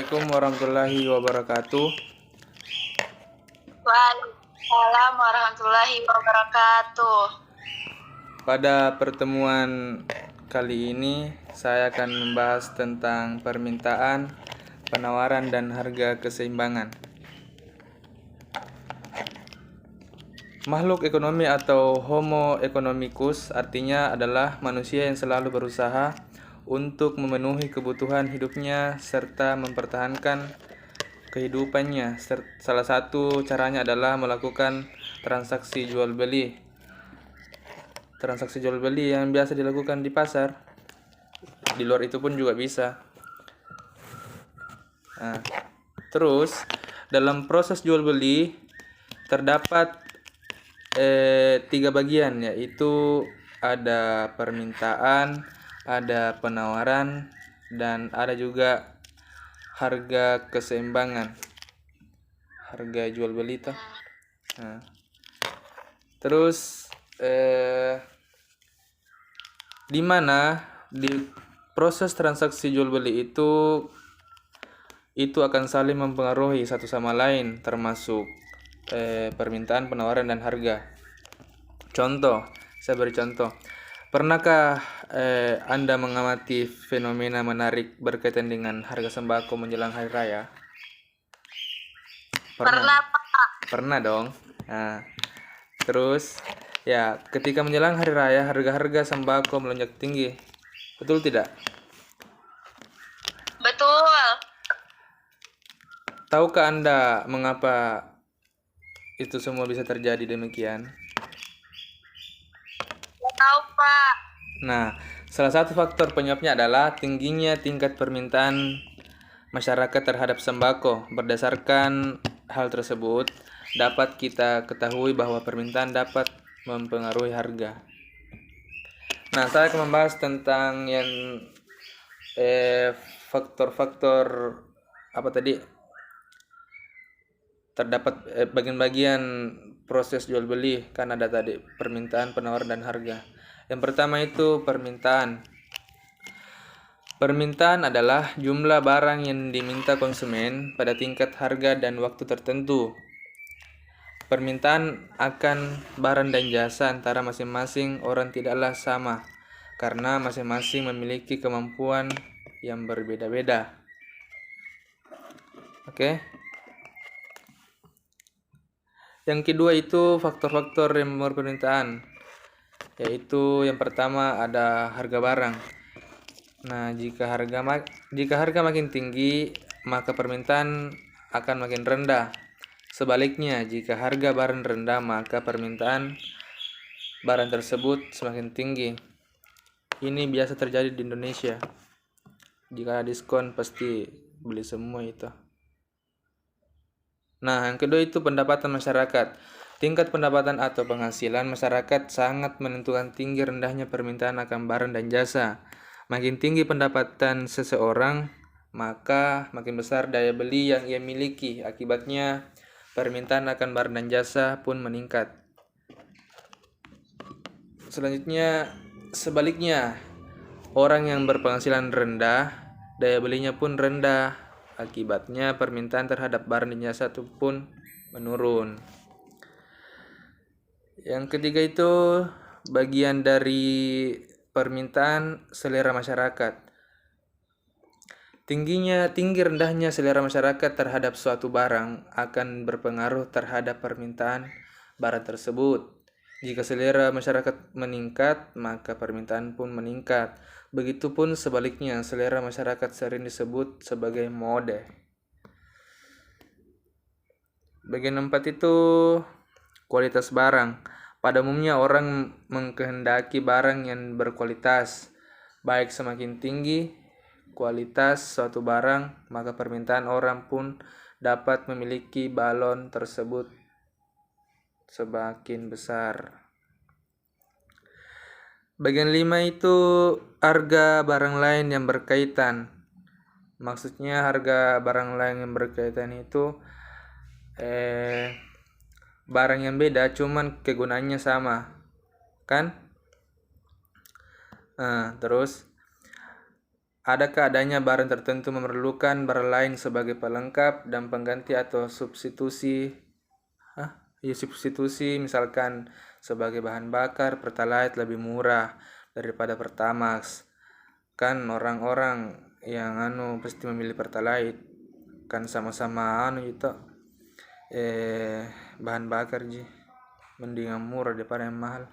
Assalamualaikum warahmatullahi wabarakatuh. Waalaikumsalam warahmatullahi wabarakatuh. Pada pertemuan kali ini saya akan membahas tentang permintaan, penawaran, dan harga keseimbangan. Makhluk ekonomi atau Homo economicus artinya adalah manusia yang selalu berusaha untuk memenuhi kebutuhan hidupnya serta mempertahankan kehidupannya. Salah satu caranya adalah melakukan transaksi jual beli. Transaksi jual beli yang biasa dilakukan di pasar. Di luar itu pun juga bisa. Nah, terus dalam proses jual beli terdapat 3 bagian, yaitu ada permintaan, ada penawaran, dan ada juga harga keseimbangan, harga jual beli toh. Nah, terus di mana di proses transaksi jual beli itu akan saling mempengaruhi satu sama lain, termasuk permintaan, penawaran, dan harga. Contoh, saya beri contoh. Pernahkah Anda mengamati fenomena menarik berkaitan dengan harga sembako menjelang hari raya? Pernah, Pak. Pernah dong. Nah, terus ya, ketika menjelang hari raya harga-harga sembako melonjak tinggi. Betul tidak? Betul. Tahukah Anda mengapa itu semua bisa terjadi demikian? Tahu, Pak. Nah, salah satu faktor penyebabnya adalah tingginya tingkat permintaan masyarakat terhadap sembako. Berdasarkan hal tersebut, dapat kita ketahui bahwa permintaan dapat mempengaruhi harga. Nah, saya akan membahas tentang yang faktor-faktor apa tadi? Terdapat bagian-bagian proses jual beli, kan ada tadi permintaan, penawaran, dan harga. Yang pertama itu permintaan. Permintaan adalah jumlah barang yang diminta konsumen pada tingkat harga dan waktu tertentu. Permintaan akan barang dan jasa antara masing-masing orang tidaklah sama, karena masing-masing memiliki kemampuan yang berbeda-beda. Oke. Yang kedua itu faktor-faktor yang mempengaruhi permintaan, yaitu yang pertama ada harga barang. Nah, jika harga makin tinggi, maka permintaan akan makin rendah. Sebaliknya, jika harga barang rendah, maka permintaan barang tersebut semakin tinggi. Ini biasa terjadi di Indonesia. Jika diskon pasti beli semua itu. Nah, yang kedua itu pendapatan masyarakat. Tingkat pendapatan atau penghasilan masyarakat sangat menentukan tinggi rendahnya permintaan akan barang dan jasa. Makin tinggi pendapatan seseorang, maka makin besar daya beli yang ia miliki. Akibatnya, permintaan akan barang dan jasa pun meningkat. Selanjutnya, sebaliknya, orang yang berpenghasilan rendah, daya belinya pun rendah. Akibatnya permintaan terhadap barang dan jasa itu pun menurun. Yang ketiga itu bagian dari permintaan selera masyarakat. Tinggi rendahnya selera masyarakat terhadap suatu barang akan berpengaruh terhadap permintaan barang tersebut. Jika selera masyarakat meningkat, maka permintaan pun meningkat. Begitupun sebaliknya, selera masyarakat sering disebut sebagai mode. Bagian 4 itu kualitas barang. Pada umumnya orang mengkehendaki barang yang berkualitas. Baik semakin tinggi kualitas suatu barang, maka permintaan orang pun dapat memiliki balon tersebut semakin besar. Bagian 5 itu harga barang lain yang berkaitan. Maksudnya harga barang lain yang berkaitan itu barang yang beda cuman kegunaannya sama, kan? Nah, terus adakah adanya barang tertentu memerlukan barang lain sebagai pelengkap dan pengganti atau substitusi? Substitusi misalkan sebagai bahan bakar Pertalite lebih murah daripada Pertamax. Kan orang-orang yang pasti memilih Pertalite, kan sama-sama itu bahan bakar mendingan murah daripada yang mahal.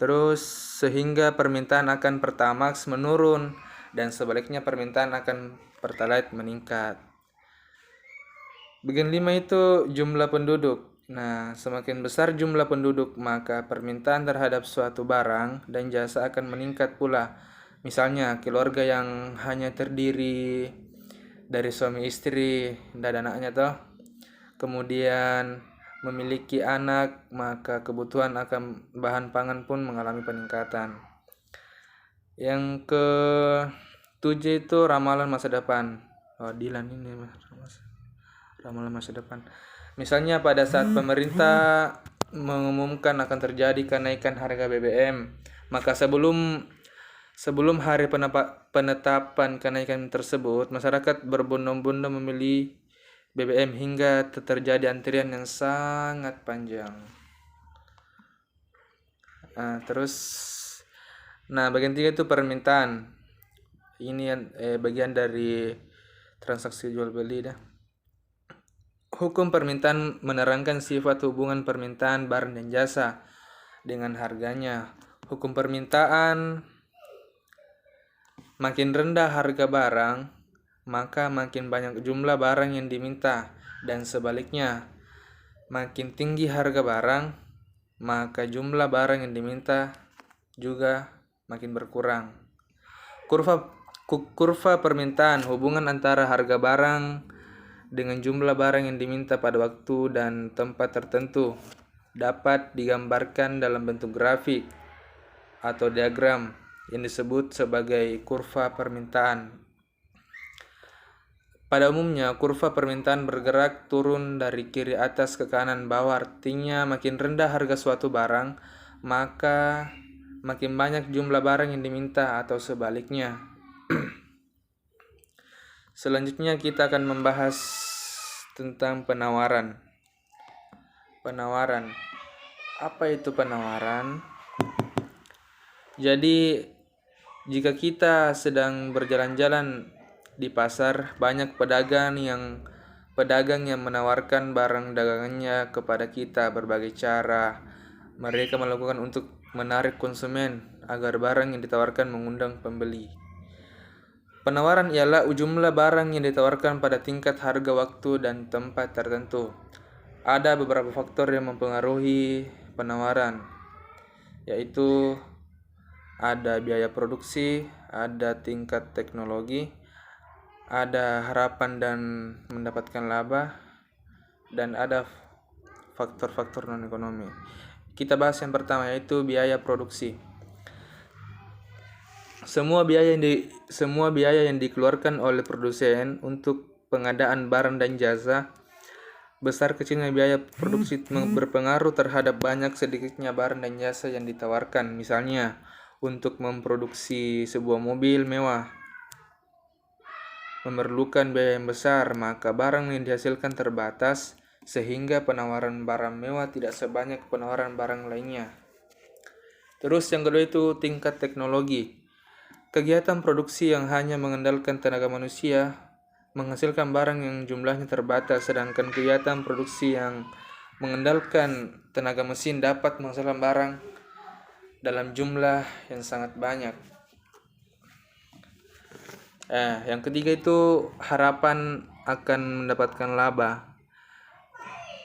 Terus sehingga permintaan akan Pertamax menurun dan sebaliknya permintaan akan Pertalite meningkat. Bagian 5 itu jumlah penduduk. Nah, semakin besar jumlah penduduk, maka permintaan terhadap suatu barang dan jasa akan meningkat pula. Misalnya, keluarga yang hanya terdiri dari suami istri dan anaknya kemudian memiliki anak, maka kebutuhan akan bahan pangan pun mengalami peningkatan. Yang ke-7 itu ramalan masa depan. Dilan ini ramalan masa depan. Misalnya pada saat pemerintah mengumumkan akan terjadi kenaikan harga BBM, maka sebelum hari penetapan kenaikan tersebut, masyarakat berbondong-bondong memilih BBM hingga terjadi antrian yang sangat panjang. Bagian 3 itu permintaan. Ini bagian dari transaksi jual beli dah. Hukum permintaan menerangkan sifat hubungan permintaan barang dan jasa dengan harganya. Hukum permintaan, makin rendah harga barang, maka makin banyak jumlah barang yang diminta, dan sebaliknya, makin tinggi harga barang, maka jumlah barang yang diminta juga makin berkurang. Kurva permintaan, hubungan antara harga barang dengan jumlah barang yang diminta pada waktu dan tempat tertentu, dapat digambarkan dalam bentuk grafik atau diagram yang disebut sebagai kurva permintaan. Pada umumnya, kurva permintaan bergerak turun dari kiri atas ke kanan bawah, artinya makin rendah harga suatu barang, maka makin banyak jumlah barang yang diminta atau sebaliknya. Selanjutnya kita akan membahas tentang penawaran. Penawaran. Apa itu penawaran? Jadi, jika kita sedang berjalan-jalan di pasar, banyak pedagang yang menawarkan barang dagangannya kepada kita berbagai cara. Mereka melakukan untuk menarik konsumen agar barang yang ditawarkan mengundang pembeli. Penawaran ialah jumlah barang yang ditawarkan pada tingkat harga, waktu, dan tempat tertentu. Ada beberapa faktor yang mempengaruhi penawaran, yaitu ada biaya produksi, ada tingkat teknologi, ada harapan dan mendapatkan laba, dan ada faktor-faktor non-ekonomi. Kita bahas yang pertama, yaitu biaya produksi. Semua biaya yang dikeluarkan oleh produsen untuk pengadaan barang dan jasa, besar kecilnya biaya produksi berpengaruh terhadap banyak sedikitnya barang dan jasa yang ditawarkan. Misalnya, untuk memproduksi sebuah mobil mewah memerlukan biaya yang besar, maka barang yang dihasilkan terbatas, sehingga penawaran barang mewah tidak sebanyak penawaran barang lainnya. Terus yang kedua itu tingkat teknologi. Kegiatan produksi yang hanya mengandalkan tenaga manusia menghasilkan barang yang jumlahnya terbatas, sedangkan kegiatan produksi yang mengandalkan tenaga mesin dapat menghasilkan barang dalam jumlah yang sangat banyak. Yang ketiga itu harapan akan mendapatkan laba.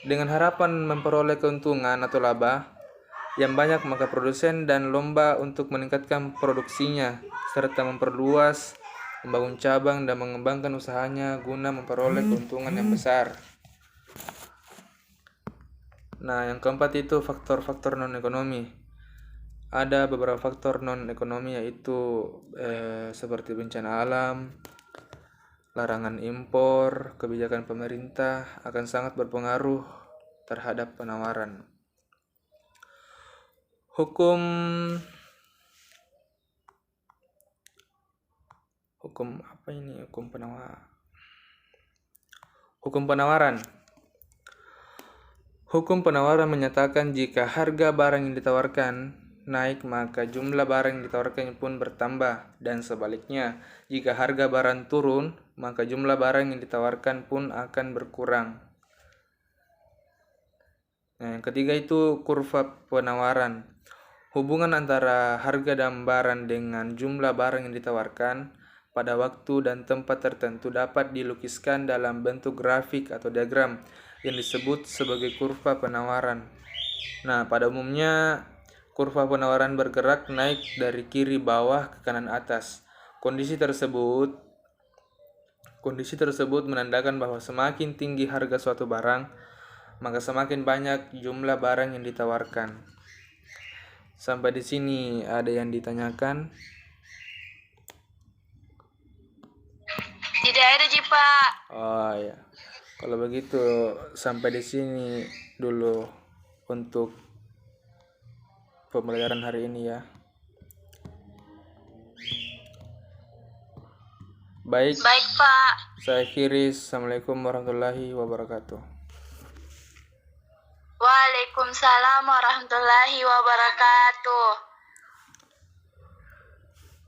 Dengan harapan memperoleh keuntungan atau laba yang banyak, maka produsen dan lomba untuk meningkatkan produksinya serta memperluas, membangun cabang dan mengembangkan usahanya guna memperoleh keuntungan yang besar. Yang keempat itu faktor-faktor non-ekonomi. Ada beberapa faktor non-ekonomi, yaitu seperti bencana alam, larangan impor, kebijakan pemerintah akan sangat berpengaruh terhadap penawaran. Hukum Hukum apa ini? Hukum penawaran. Hukum penawaran menyatakan jika harga barang yang ditawarkan naik, maka jumlah barang yang ditawarkan pun bertambah, dan sebaliknya, jika harga barang turun, maka jumlah barang yang ditawarkan pun akan berkurang. Nah, yang ketiga itu kurva penawaran. Hubungan antara harga dan barang dengan jumlah barang yang ditawarkan pada waktu dan tempat tertentu dapat dilukiskan dalam bentuk grafik atau diagram yang disebut sebagai kurva penawaran. Nah, pada umumnya kurva penawaran bergerak naik dari kiri bawah ke kanan atas. Kondisi tersebut menandakan bahwa semakin tinggi harga suatu barang, maka semakin banyak jumlah barang yang ditawarkan. Sampai di sini ada yang ditanyakan? Tidak ada, Ji, Pak. Oh ya. Kalau begitu sampai di sini dulu untuk pembelajaran hari ini ya. Baik, Baik, Pak. saya akhiri. Assalamualaikum warahmatullahi wabarakatuh. Waalaikumsalam warahmatullahi wabarakatuh.